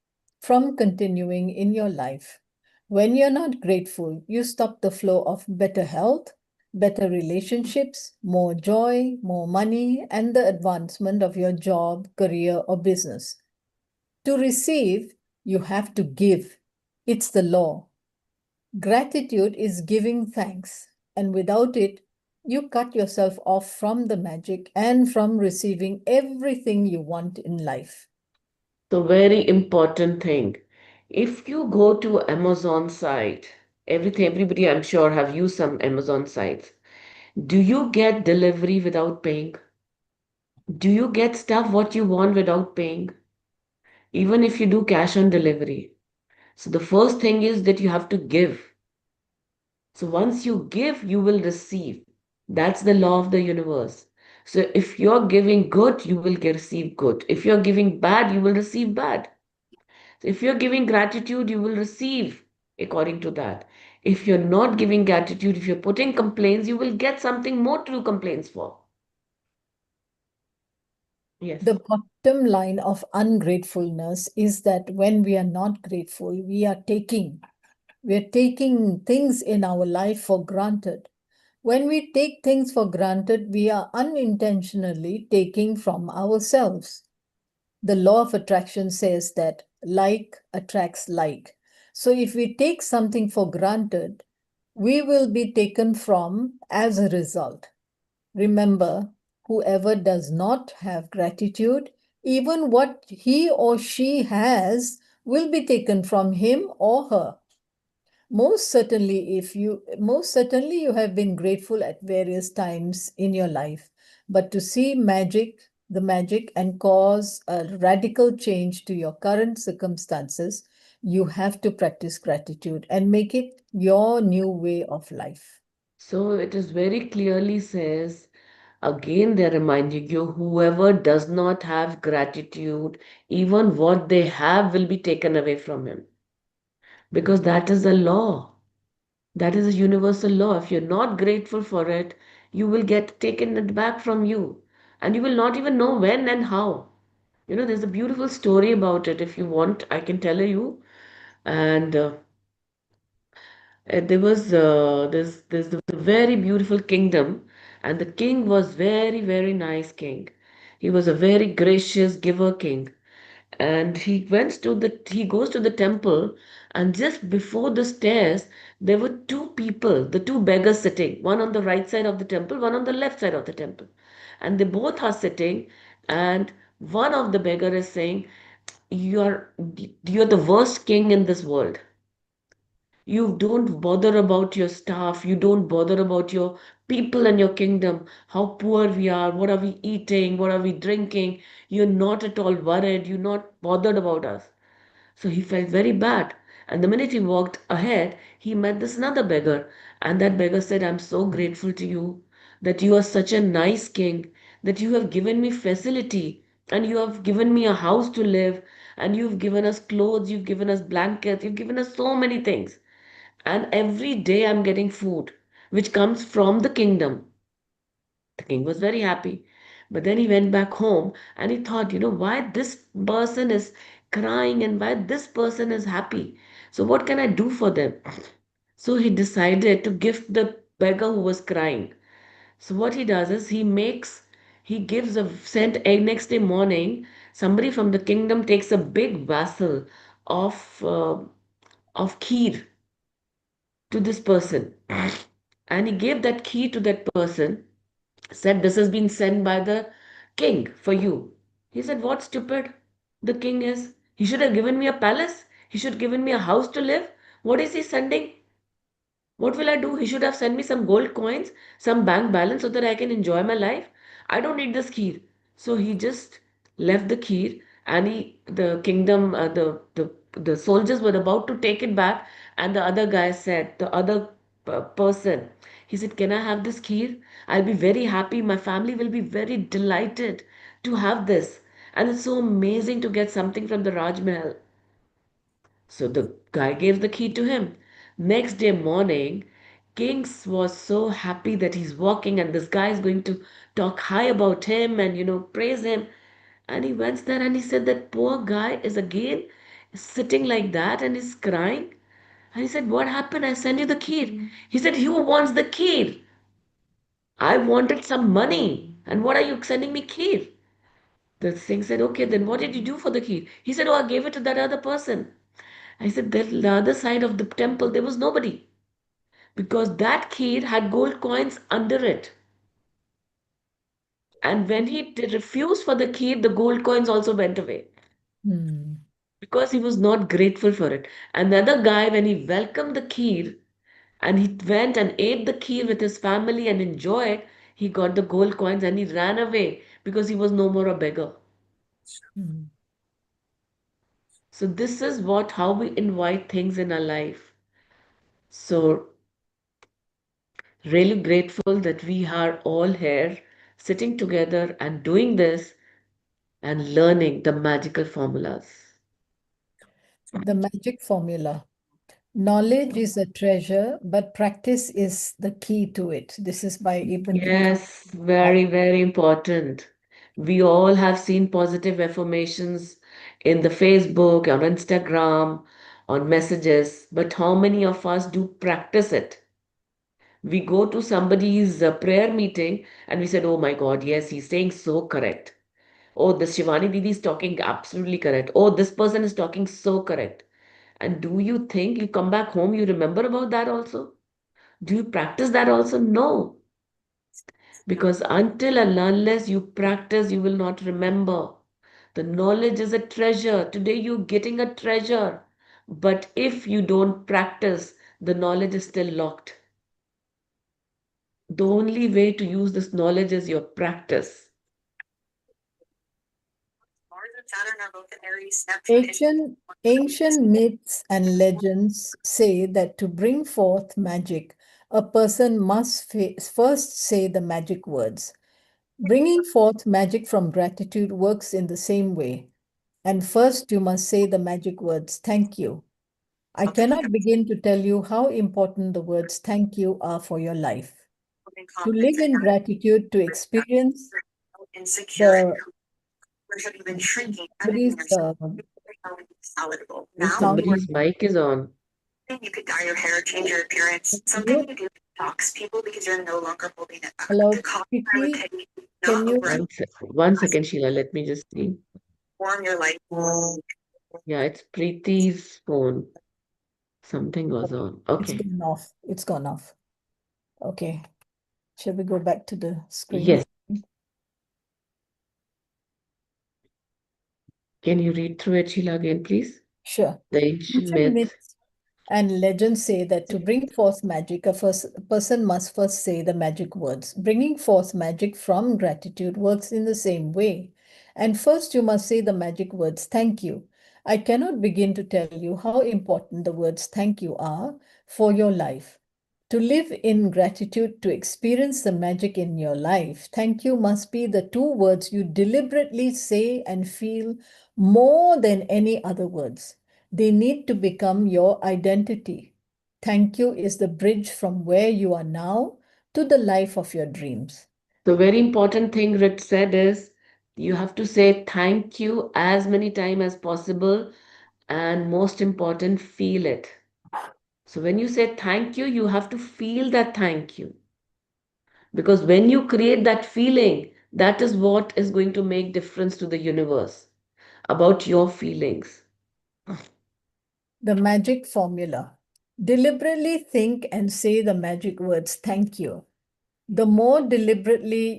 from continuing in your life. When you're not grateful, you stop the flow of better health, better relationships, more joy, more money, and the advancement of your job, career, or business. To receive, you have to give. It's the law. Gratitude is giving thanks, and without it, you cut yourself off from the magic and from receiving everything you want in life. So very important thing. If you go to Amazon site, everybody I'm sure have used some Amazon sites. Do you get delivery without paying? Do you get stuff what you want without paying? Even if you do cash on delivery. So the first thing is that you have to give. So once you give, you will receive. That's the law of the universe. So if you're giving good, you will receive good. If you're giving bad, you will receive bad. So if you're giving gratitude, you will receive according to that. If you're not giving gratitude, if you're putting complaints, you will get something more to do complaints for. Yes. The bottom line of ungratefulness is that when we are not grateful, we are taking things in our life for granted. When we take things for granted, we are unintentionally taking from ourselves. The law of attraction says that like attracts like. So if we take something for granted, we will be taken from as a result. Remember, whoever does not have gratitude, even what he or she has will be taken from him or her. Most certainly you have been grateful at various times in your life, but to see the magic and cause a radical change to your current circumstances, you have to practice gratitude and make it your new way of life. So it is very clearly says, again, they're reminding you whoever does not have gratitude, even what they have will be taken away from him. Because that is the law. That is a universal law. If you're not grateful for it, you will get taken it back from you. And you will not even know when and how. There's a beautiful story about it. If you want, I can tell you. And there was there's a very beautiful kingdom, and the king was very nice king. He was a very gracious giver king, and he goes to the temple, and just before the stairs there were two people, the two beggars sitting, one on the right side of the temple, one on the left side of the temple, and they both are sitting, and one of the beggar is saying, you're the worst king in this world. You don't bother about your staff. You don't bother about your people and your kingdom, how poor we are, what are we eating, what are we drinking. You're not at all worried. You're not bothered about us. So he felt very bad. And the minute he walked ahead, he met this another beggar. And that beggar said, I'm so grateful to you that you are such a nice king, that you have given me facility and you have given me a house to live, and you've given us clothes, you've given us blankets, you've given us so many things. And every day I'm getting food, which comes from the kingdom. The king was very happy. But then he went back home and he thought, why this person is crying and why this person is happy. So, what can I do for them? So, he decided to gift the beggar who was crying. So, what he does is he gives a sent a next day morning, somebody from the kingdom takes a big vessel of, of kheer to this person. And he gave that key to that person, said, "This has been sent by the king for you." He said, "What stupid the king is? He should have given me a palace. He should have given me a house to live. What is he sending? What will I do? He should have sent me some gold coins, some bank balance so that I can enjoy my life. I don't need this kheer." So he just left the kheer, and the kingdom, the soldiers were about to take it back, and the other guy said, the other person, he said, "Can I have this kheer? I'll be very happy. My family will be very delighted to have this. And it's so amazing to get something from the Raj Mahal." So the guy gave the key to him. Next day morning, Kings was so happy that he's walking and this guy is going to talk high about him and praise him. And he went there and he said that poor guy is again sitting like that and is crying. And he said, "What happened? I sent you the key." He said, "Who wants the key? I wanted some money. And what are you sending me key?" The thing said, "Okay, then what did you do for the key?" He said, "Oh, I gave it to that other person." I said, the other side of the temple, there was nobody because that kid had gold coins under it. And when he refused for the kid, the gold coins also went away Hmm. because he was not grateful for it. Another guy, when he welcomed the kid and he went and ate the kid with his family and enjoyed, he got the gold coins and he ran away because he was no more a beggar. Hmm. So this is how we invite things in our life. So really grateful that we are all here sitting together and doing this and learning the magical formulas. The magic formula. Knowledge is a treasure, but practice is the key to it. This is by Ibn Khaldun. Yes, very, very important. We all have seen positive affirmations in the Facebook, on Instagram, on messages, but how many of us do practice it? We go to somebody's prayer meeting and we said, "Oh my God, yes, he's saying so correct. Oh, this Shivani Didi is talking absolutely correct. Oh, this person is talking so correct." And do you think you come back home, you remember about that also? Do you practice that also? No. Because until and unless you practice, you will not remember. The knowledge is a treasure. Today you're getting a treasure. But if you don't practice, the knowledge is still locked. The only way to use this knowledge is your practice. Ancient myths and legends say that to bring forth magic, a person must first say the magic words. Bringing forth magic from gratitude works in the same way. And first, you must say the magic words, "Thank you." I cannot begin to tell you how important the words "thank you" are for your life. To live in gratitude, to experience the Somebody's mic is on. You could dye your hair, change your appearance. Something you do detox people because you're no longer holding it back. Hello, Preeti, can you One second, Sheila, let me just see. warm your life? Yeah, it's Preeti's phone. Something was on. It's Okay. gone off. It's gone off. Okay. Shall we go back to the screen? Yes. Can you read through it, Sheila, again, please? Sure. The ancient Ancient myth. myths and legends say that to bring forth magic, a person must first say the magic words. Bringing forth magic from gratitude works in the same way. And first, you must say the magic words, "Thank you." I cannot begin to tell you how important the words "thank you" are for your life. To live in gratitude, to experience the magic in your life, thank you must be the two words you deliberately say and feel more than any other words. They need to become your identity. Thank you is the bridge from where you are now to the life of your dreams. The very important thing Rit said is you have to say thank you as many times as possible, and most important, feel it. So when you say thank you have to feel that thank you. Because when you create that feeling, that is what is going to make difference to the universe about your feelings. The magic formula. Deliberately think and say the magic words thank you. The more deliberately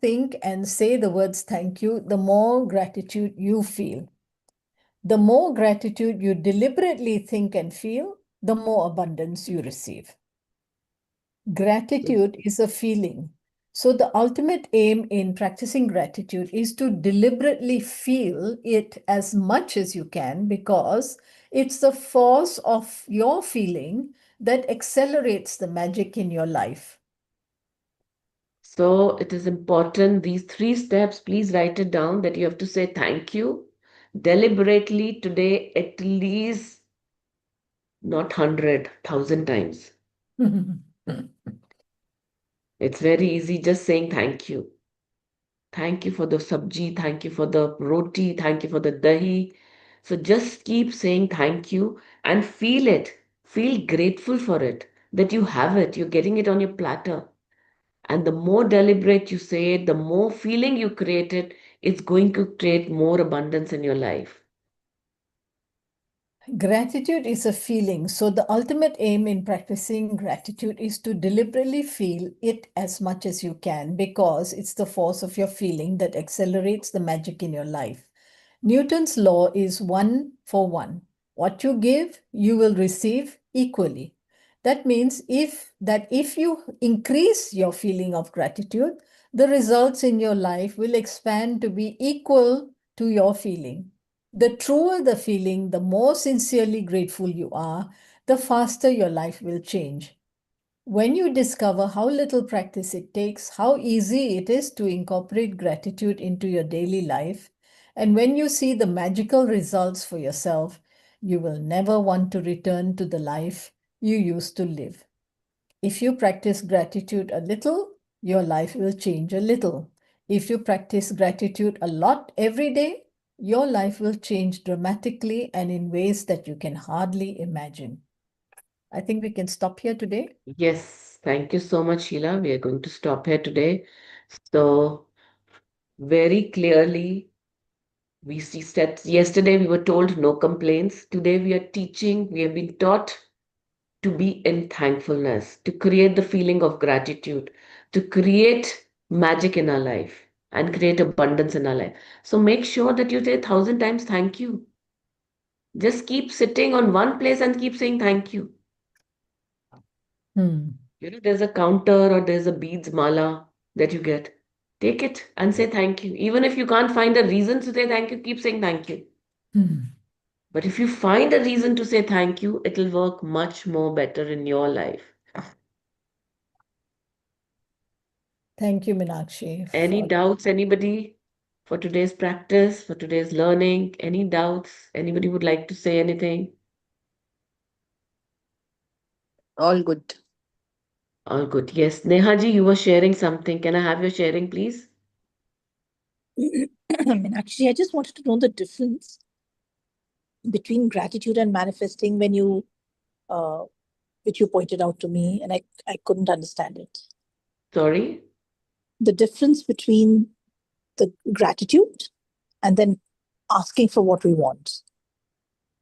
think and say the words thank you, the more gratitude you feel. The more gratitude you deliberately think and feel, the more abundance you receive. Gratitude is a feeling. So the ultimate aim in practicing gratitude is to deliberately feel it as much as you can, because it's the force of your feeling that accelerates the magic in your life. So it is important, these 3 steps, please write it down, that you have to say thank you deliberately today at least not 100,000 times. It's very easy just saying thank you. Thank you for the sabji, thank you for the roti, thank you for the dahi. So just keep saying thank you and feel it. Feel grateful for it, that you have it, you're getting it on your platter. And the more deliberate you say it, the more feeling you create it, it's going to create more abundance in your life. Gratitude is a feeling. So the ultimate aim in practicing gratitude is to deliberately feel it as much as you can, because it's the force of your feeling that accelerates the magic in your life. Newton's law is 1 for 1. What you give, you will receive equally. That means if you increase your feeling of gratitude, the results in your life will expand to be equal to your feeling. The truer the feeling, the more sincerely grateful you are, the faster your life will change. When you discover how little practice it takes, how easy it is to incorporate gratitude into your daily life, and when you see the magical results for yourself, you will never want to return to the life you used to live. If you practice gratitude a little, your life will change a little. If you practice gratitude a lot every day, your life will change dramatically and in ways that you can hardly imagine. I think we can stop here today. Yes, thank you so much, Sheila. We are going to stop here today. So, very clearly, we see steps. Yesterday, we were told no complaints. Today, we are teaching, we have been taught to be in thankfulness, to create the feeling of gratitude, to create magic in our life and create abundance in our life. So, make sure that you say 1,000 times thank you. Just keep sitting on one place and keep saying thank you. There's a counter or there's a beads mala that you get. Take it and say thank you. Even if you can't find a reason to say thank you, keep saying thank you. But if you find a reason to say thank you, it'll work much more better in your life. Thank you, Meenakshi. Any doubts, anybody, for today's practice, for today's learning? Any doubts? Anybody would like to say anything? All good. All good. Yes. Neha ji, you were sharing something. Can I have your sharing, please? Actually, I just wanted to know the difference between gratitude and manifesting which you pointed out to me, and I couldn't understand it. Sorry? The difference between the gratitude and then asking for what we want.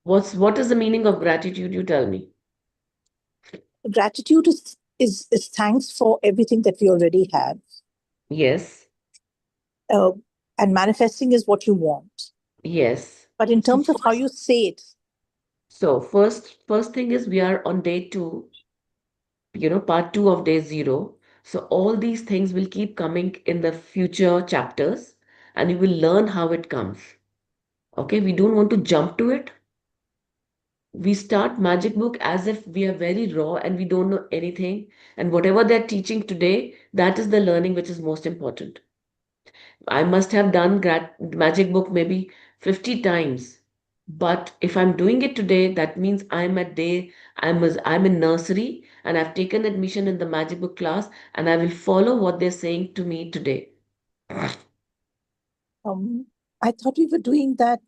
What is the meaning of gratitude? You tell me. Gratitude is thanks for everything that we already have. Yes. And manifesting is what you want. Yes. But in terms of how you say it. So first thing is we are on day 2, part 2 of day 0. So all these things will keep coming in the future chapters and you will learn how it comes. Okay, we don't want to jump to it. we start Magic Book as if we are very raw and we don't know anything. And whatever they're teaching today, that is the learning which is most important. I must have done Magic Book maybe 50 times. But if I'm doing it today, that means I'm in nursery and I've taken admission in the Magic Book class and I will follow what they're saying to me today. I thought we were doing that.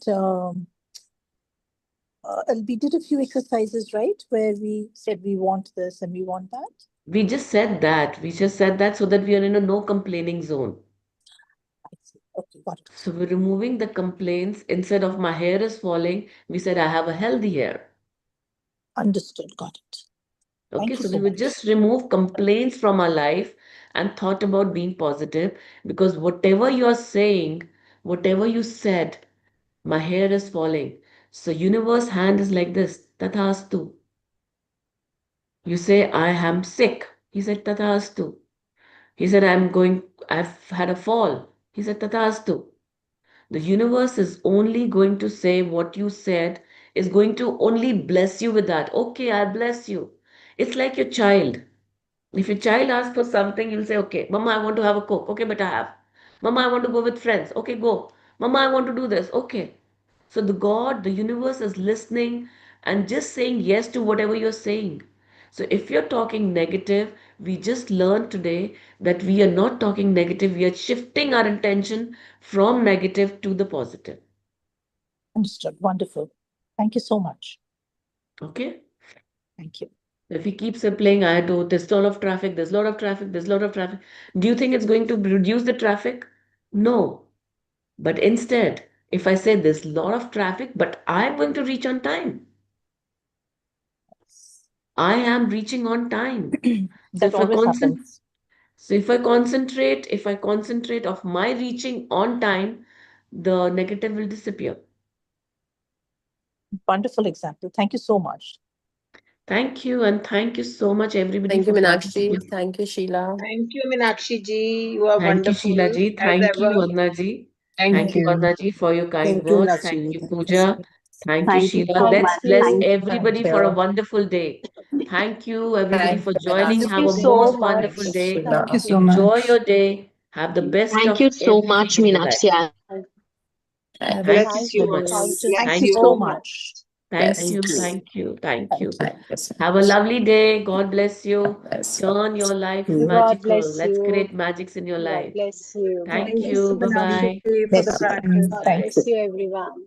We did a few exercises, right? Where we said we want this and we want that. We just said that. We just said that so that we are in a no complaining zone. I see. Okay, got it. So we're removing the complaints. Instead of my hair is falling, we said I have a healthy hair. Understood. Got it. Okay, Thank you so so we would much. just remove complaints from our life and thought about being positive, because whatever you're saying, whatever you said, my hair is falling. So universe hand is like this, Tathastu. You say, I am sick. He said, Tathastu. He said, I've had a fall. He said, Tathastu. The universe is only going to say what you said, is going to only bless you with that. Okay, I bless you. It's like your child. If your child asks for something, you'll say, okay, Mama, I want to have a Coke. Okay, but I have. Mama, I want to go with friends. Okay, go. Mama, I want to do this. Okay. So the universe is listening and just saying yes to whatever you're saying. So if you're talking negative, we just learned today that we are not talking negative. We are shifting our intention from negative to the positive. Understood. Wonderful. Thank you so much. Okay. Thank you. If he keeps playing, there's a lot of traffic, there's a lot of traffic, there's a lot of traffic. Do you think it's going to reduce the traffic? No. But instead, if I say there's a lot of traffic, but I'm going to reach on time, I am reaching on time. That always happens. So if I concentrate of my reaching on time, the negative will disappear. Wonderful example. Thank you so much. Thank you, and thank you so much, everybody. Thank you, for Meenakshi. participating. Thank you, Sheila. Thank you, Meenakshi ji. You are Thank you, wonderful Sheila ji. as Thank you, ever. Anna ji. Thank Thank you, you. Anna ji, for your kind Thank you, words. Meenakshi Thank ji. you, Thank you. Pooja. Thank you, Thank you Sheila. so Let's much. bless Thank you. everybody Thank for a you. wonderful day. Thank you, everybody, Thank for you, joining. Meenakshi. Have you a so most much. wonderful day. Thank you so Enjoy much. your day. Have the best Thank of you so everything much, in your life. Meenakshi. Thank Thank you Bless so you. much. Bless Thank Thank you you. so you. much. Thank Yes. you. Thank you. Thank you. Thank you. Thank you so Have a much. lovely day. God bless you. Bless you. Turn your life you. God magical. bless Let's you. create magics in your God life. bless you. Thank Thank you, you. Meenakshi, Bye-bye. for the Bless you. practice. Bye. Thank Bless you. you, everyone.